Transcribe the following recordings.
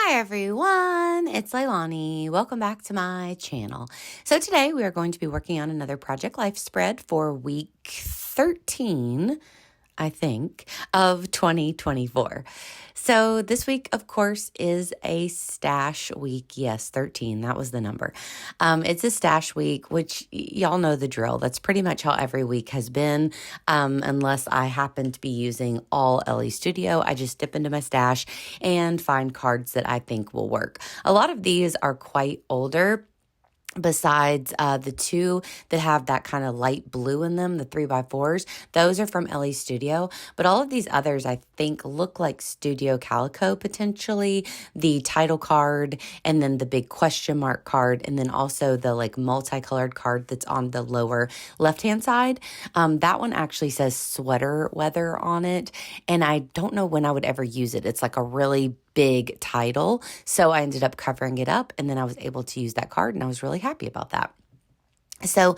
Hi everyone, it's Leilani. Welcome back to my channel. So today we are going to be working on another Project Life spread for week 13, I think, of 2024. So this week, of course, is a stash week. Yes, 13, that was the number. It's a stash week, which y'all know the drill. That's pretty much how every week has been, unless I happen to be using all LE Studio. I just dip into my stash and find cards that I think will work. A lot of these are quite older. Besides the two that have that kind of light blue in them, the 3x4s, those are from LE Studio. But all of these others, I think, look like Studio Calico potentially. The title card, and then the big question mark card, and then also the like multicolored card that's on the lower left-hand side. That one actually says sweater weather on it, and I don't know when I would ever use it. It's like a really big title. So I ended up covering it up, and then I was able to use that card, and I was really happy about that. So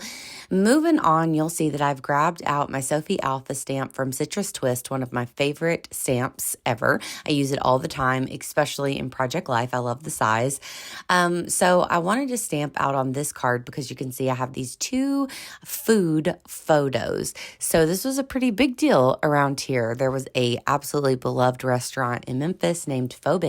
moving on, you'll see that I've grabbed out my Sophie Alpha stamp from Citrus Twist, one of my favorite stamps ever. I use it all the time, especially in Project Life. I love the size. So I wanted to stamp out on this card because you can see I have these two food photos. So this was a pretty big deal around here. There was a absolutely beloved restaurant in Memphis named Faux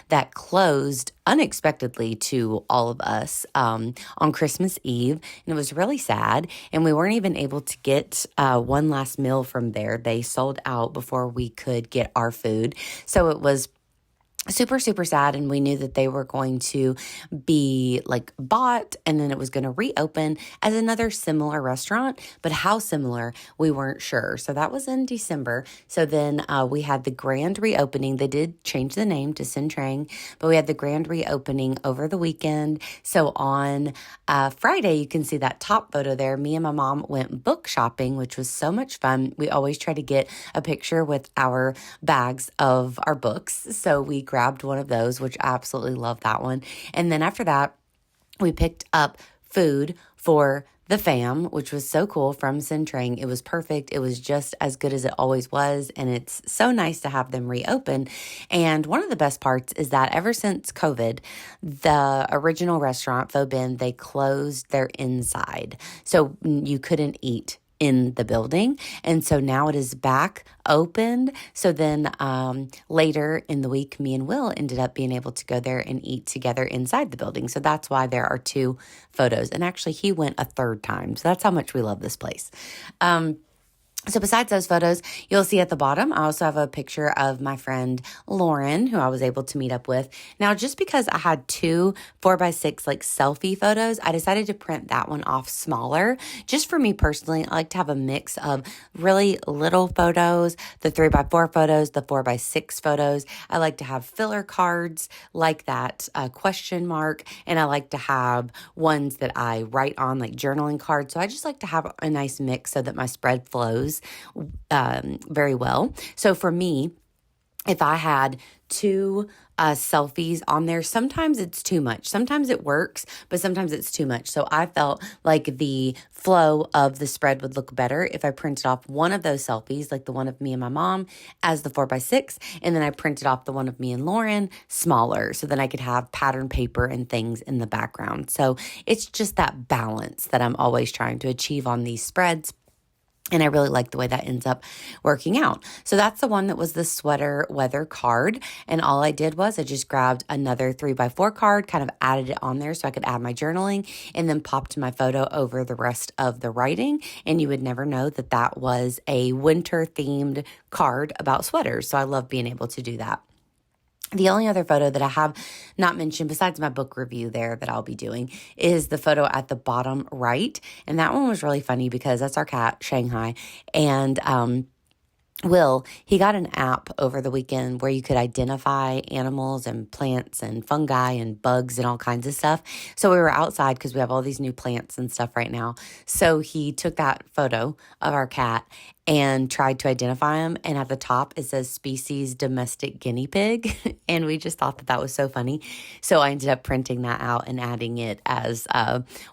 that closed unexpectedly to all of us on Christmas Eve, and it was really sad, and we weren't even able to get one last meal from there. They sold out before we could get our food, so it was super, super sad, and we knew that they were going to be like bought, and then it was going to reopen as another similar restaurant, but how similar, we weren't sure. So that was in December. So then we had the grand reopening. They did change the name to Sin Trang, but we had the grand reopening over the weekend. So on Friday, you can see that top photo there. Me and my mom went book shopping, which was so much fun. We always try to get a picture with our bags of our books. So we grabbed one of those, which I absolutely love that one. And then after that, we picked up food for the fam, which was so cool from Sin Trang. It was perfect. It was just as good as it always was. And it's so nice to have them reopen. And one of the best parts is that ever since COVID, the original restaurant, Faux Ben, they closed their inside. So you couldn't eat in the building. And so now it is back opened. So then later in the week, me and Will ended up being able to go there and eat together inside the building. So that's why there are two photos. And actually, he went a third time. So that's how much we love this place. So besides those photos, you'll see at the bottom, I also have a picture of my friend Lauren, who I was able to meet up with. Now, just because I had two 4x6 like selfie photos, I decided to print that one off smaller. Just for me personally, I like to have a mix of really little photos, the 3x4 photos, the 4x6 photos. I like to have filler cards like that question mark, and I like to have ones that I write on like journaling cards. So I just like to have a nice mix so that my spread flows very well. So for me, if I had two selfies on there, sometimes it's too much. Sometimes it works, but sometimes it's too much. So I felt like the flow of the spread would look better if I printed off one of those selfies, like the one of me and my mom as the 4x6, and then I printed off the one of me and Lauren smaller, so then I could have pattern paper and things in the background. So it's just that balance that I'm always trying to achieve on these spreads. And I really like the way that ends up working out. So that's the one that was the sweater weather card. And all I did was I just grabbed another 3x4 card, kind of added it on there so I could add my journaling, and then popped my photo over the rest of the writing. And you would never know that that was a winter themed card about sweaters. So I love being able to do that. The only other photo that I have not mentioned besides my book review there that I'll be doing is the photo at the bottom right. And that one was really funny because that's our cat, Shanghai. And Will, he got an app over the weekend where you could identify animals and plants and fungi and bugs and all kinds of stuff. So we were outside because we have all these new plants and stuff right now. So he took that photo of our cat and tried to identify him. And at the top, it says species domestic guinea pig. And we just thought that that was so funny. So I ended up printing that out and adding it as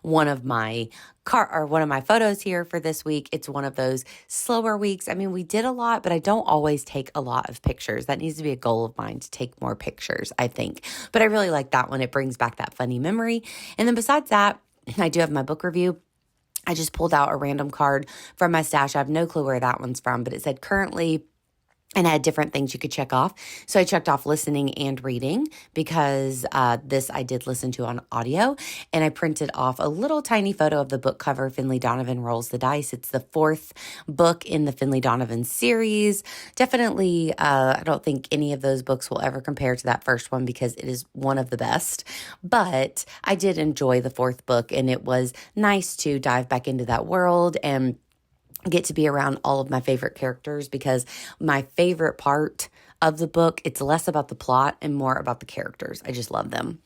one of my one of my photos here for this week. It's one of those slower weeks. I mean, we did a lot, but I don't always take a lot of pictures. That needs to be a goal of mine, to take more pictures, I think. But I really like that one. It brings back that funny memory. And then besides that, I do have my book review. I just pulled out a random card from my stash. I have no clue where that one's from, but it said currently, and I had different things you could check off. So I checked off listening and reading, because this I did listen to on audio. And I printed off a little tiny photo of the book cover, Finley Donovan Rolls the Dice. It's the 4th book in the Finley Donovan series. Definitely, I don't think any of those books will ever compare to that first one, because it is one of the best. But I did enjoy the 4th book, and it was nice to dive back into that world and get to be around all of my favorite characters, because my favorite part of the book, it's less about the plot and more about the characters. I just love them.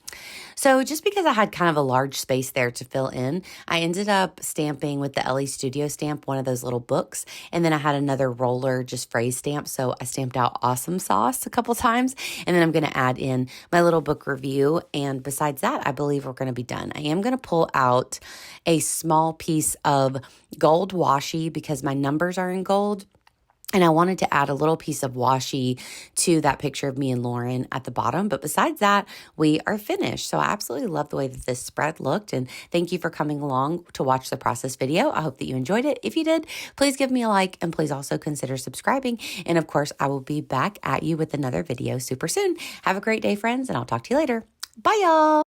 So just because I had kind of a large space there to fill in, I ended up stamping with the Ellie Studio stamp, one of those little books. And then I had another roller, just phrase stamp. So I stamped out Awesome Sauce a couple times. And then I'm going to add in my little book review. And besides that, I believe we're going to be done. I am going to pull out a small piece of gold washi, because my numbers are in gold. And I wanted to add a little piece of washi to that picture of me and Lauren at the bottom. But besides that, we are finished. So I absolutely love the way that this spread looked. And thank you for coming along to watch the process video. I hope that you enjoyed it. If you did, please give me a like, and please also consider subscribing. And of course, I will be back at you with another video super soon. Have a great day, friends, and I'll talk to you later. Bye, y'all.